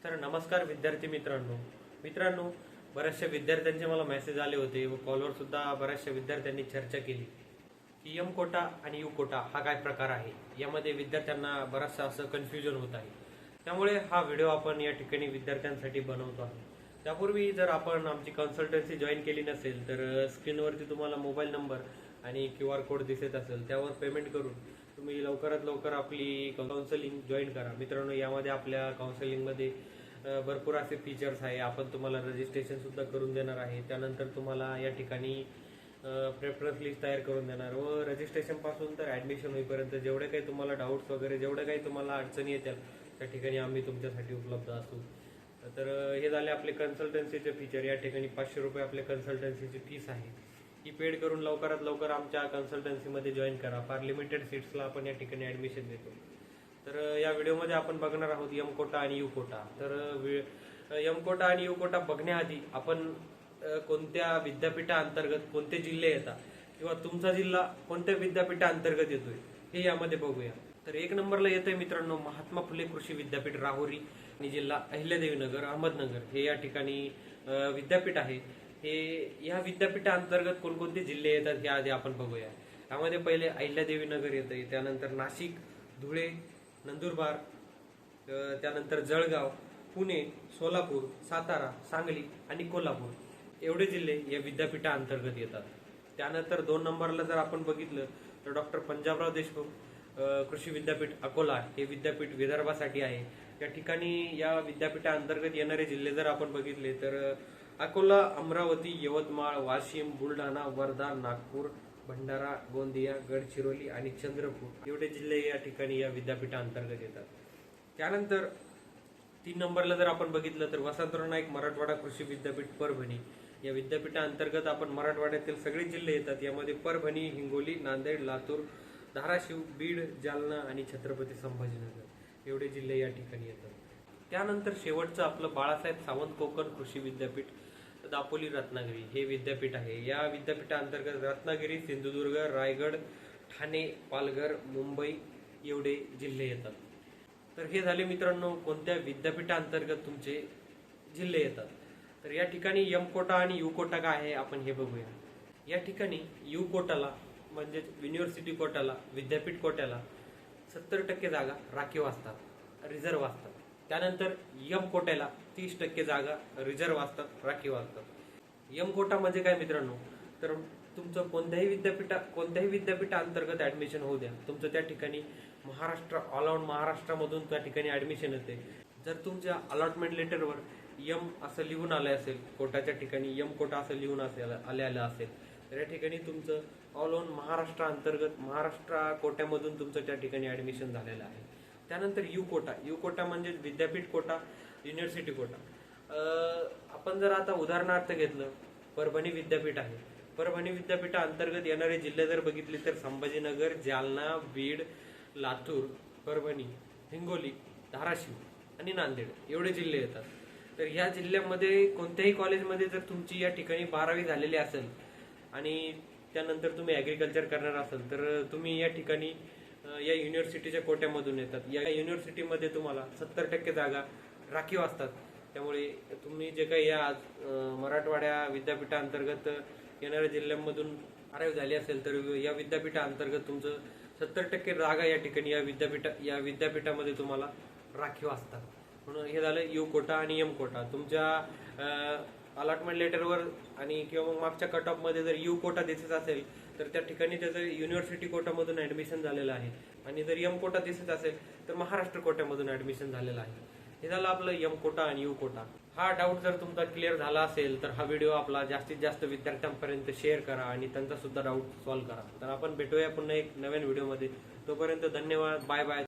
तर नमस्कार विद्यार्थी मित्रांनो बऱ्याचशा विद्यार्थ्यांचे मला मेसेज आले होते व कॉलवर सुद्धा बऱ्याचशा विद्यार्थ्यांनी चर्चा केली की एम कोटा आणि यू कोटा हा काय प्रकार आहे। यामध्ये विद्यार्थ्यांना बराचसा असं कन्फ्युजन होत आहे। त्यामुळे हा व्हिडिओ आपण या ठिकाणी विद्यार्थ्यांसाठी बनवतो आहे। त्यापूर्वी जर आपण आमची कन्सल्टन्सी जॉईन केली नसेल तर स्क्रीनवरती तुम्हाला मोबाईल नंबर आणि QR कोड दिसत असेल त्यावर पेमेंट करून तुम्ही लवकरात लवकर आपली काउन्सिलिंग जॉईन करा। मित्रांनो, यामध्ये आपल्या काउन्सिलिंगमध्ये भरपूर असे फीचर्स आहे। आपण तुम्हाला रजिस्ट्रेशन सुद्धा करून देणार आहे। त्यानंतर तुम्हाला या ठिकाणी प्रेफरन्स लिस्ट तयार करून देणार व रजिस्ट्रेशन पासून तर ऍडमिशन होईपर्यंत जेवढे काही तुम्हाला डाऊट्स वगैरे जेवढे काही तुम्हाला अडचणी येतील त्या ठिकाणी आम्ही तुमच्यासाठी उपलब्ध असू। तर हे झाले आपले कन्सल्टन्सीचे फीचर। या ठिकाणी 500 रुपये आपले कन्सल्टन्सीची फीस आहे। ही पेड करून लवकरात लवकर आमच्या कन्सल्टन्सीमध्ये जॉईन करा। फार लिमिटेड सीट्सला आपण या ठिकाणी ऍडमिशन देतो। तर या व्हिडिओमध्ये आपण बघणार आहोत एम कोटा आणि यू कोटा। तर एम कोटा आणि यू कोटा बघण्याआधी आपण कोणत्या विद्यापीठाअंतर्गत कोणते जिल्हे येतात किंवा तुमचा जिल्हा कोणत्या विद्यापीठाअंतर्गत येतोय हे यामध्ये बघूया। तर 1 नंबरला येतंय मित्रांनो महात्मा फुले कृषी विद्यापीठ राहुरी आणि जिल्हा अहिल्यादेवीनगर अहमदनगर हे या ठिकाणी विद्यापीठ आहे। हे या विद्यापीठाअंतर्गत कोणकोणते जिल्हे येतात हे आधी आपण बघूया। यामध्ये पहिले अहिल्यादेवीनगर येतंय, त्यानंतर नाशिक, धुळे, नंदुरबार, त्यानंतर जळगाव, पुणे, सोलापूर, सातारा, सांगली आणि कोल्हापूर एवढे जिल्हे या विद्यापीठाअंतर्गत येतात। त्यानंतर 2 नंबरला जर आपण बघितलं तर डॉक्टर पंजाबराव देशमुख कृषी विद्यापीठ अकोला हे विद्यापीठ विदर्भासाठी आहे। या ठिकाणी या विद्यापीठाअंतर्गत येणारे जिल्हे जर आपण बघितले तर अकोला, अमरावती, यवतमाळ, वाशिम, बुलढाणा, वर्धा, नागपूर, भंडारा, गोंदिया, गडचिरोली आणि चंद्रपूर एवढे जिल्हे या ठिकाणी या विद्यापीठाअंतर्गत येतात। त्यानंतर 3 नंबरला जर आपण बघितलं तर वसंतराव नाईक मराठवाडा कृषी विद्यापीठ परभणी या विद्यापीठाअंतर्गत आपण मराठवाड्यातील सगळे जिल्हे येतात। यामध्ये परभणी, हिंगोली, नांदेड, लातूर, धाराशिव, बीड, जालना आणि छत्रपती संभाजीनगर एवढे जिल्हे या ठिकाणी येतात। त्यानंतर शेवटचं आपलं बाळासाहेब सावंत कोकण कृषी विद्यापीठ दापोली रत्नागिरी हे विद्यापीठ आहे। या विद्यापीठाअंतर्गत रत्नागिरी, सिंधुदुर्ग, रायगड, ठाणे, पालघर, मुंबई एवढे जिल्हे येतात। तर हे झाले मित्रांनो कोणत्या विद्यापीठाअंतर्गत तुमचे जिल्हे येतात। तर या ठिकाणी एम कोटा आणि यू कोटा काय आहे आपण हे बघूया। या ठिकाणी यू कोटाला म्हणजे युनिव्हर्सिटी कोटाला विद्यापीठ कोट्याला 70% जागा राखीव असतात, रिझर्व्ह असतात। त्यानंतर एम कोट्याला 30% जागा रिझर्व्ह असतात, राखीव असतात। एम कोटा म्हणजे काय मित्रांनो, तर तुमचं कोणत्याही विद्यापीठाअंतर्गत ऍडमिशन होऊ द्या, तुमचं त्या ठिकाणी महाराष्ट्र ऑल ओव्हर महाराष्ट्रामधून त्या ठिकाणी ऍडमिशन येते। जर तुमच्या अलॉटमेंट लेटरवर एम असं लिहून आलं असेल, कोटाच्या ठिकाणी एम कोटा असं लिहून आलेलं असेल तर या ठिकाणी तुमचं ऑल ओव्हर महाराष्ट्राअंतर्गत महाराष्ट्र कोट्यामधून तुमचं त्या ठिकाणी ऍडमिशन झालेलं आहे। त्यानंतर यू कोटा म्हणजे विद्यापीठ कोटा, युनिव्हर्सिटी कोटा। आपण जर आता उदाहरणार्थ घेतलं परभणी विद्यापीठ आहे। परभणी विद्यापीठाअंतर्गत येणारे जिल्हे जर बघितले तर संभाजीनगर, जालना, बीड, लातूर, परभणी, हिंगोली, धाराशिव आणि नांदेड एवढे जिल्हे येतात। तर या जिल्ह्यामध्ये कोणत्याही कॉलेजमध्ये जर तुमची या ठिकाणी 12वी झालेली असेल आणि त्यानंतर तुम्ही ऍग्रिकल्चर करणार असाल तर तुम्ही या ठिकाणी या युनिव्हर्सिटीच्या कोट्यामधून येतात। या युनिव्हर्सिटीमध्ये तुम्हाला 70% जागा राखीव असतात। त्यामुळे तुम्ही जे काही या मराठवाड्या विद्यापीठाअंतर्गत येणाऱ्या जिल्ह्यांमधून 12वी झाली असेल तर या विद्यापीठाअंतर्गत तुमचं 70% जागा या ठिकाणी या विद्यापीठामध्ये तुम्हाला राखीव असतात। म्हणून हे झालं यू कोटा आणि एम कोटा। तुमच्या अलॉटमेंट लेटरवर आणि किंवा मागच्या कट ऑफ मध्ये जर यू कोटा दिसत असेल तर त्या ठिकाणी त्याचं युनिव्हर्सिटी कोटामधून ऍडमिशन झालेलं आहे आणि जर एम कोटा दिसत असेल तर महाराष्ट्र कोट्यामधून ऍडमिशन झालेलं आहे। हे झालं आपलं एम कोटा आणि यू कोटा। हा डाऊट जर तुमचा क्लिअर झाला असेल तर हा व्हिडिओ आपला जास्तीत जास्त विद्यार्थ्यांपर्यंत शेअर करा आणि त्यांचा सुद्धा डाऊट सॉल्व्ह करा। तर आपण भेटूया पुन्हा एक नवीन व्हिडिओमध्ये। तोपर्यंत धन्यवाद, बाय बाय।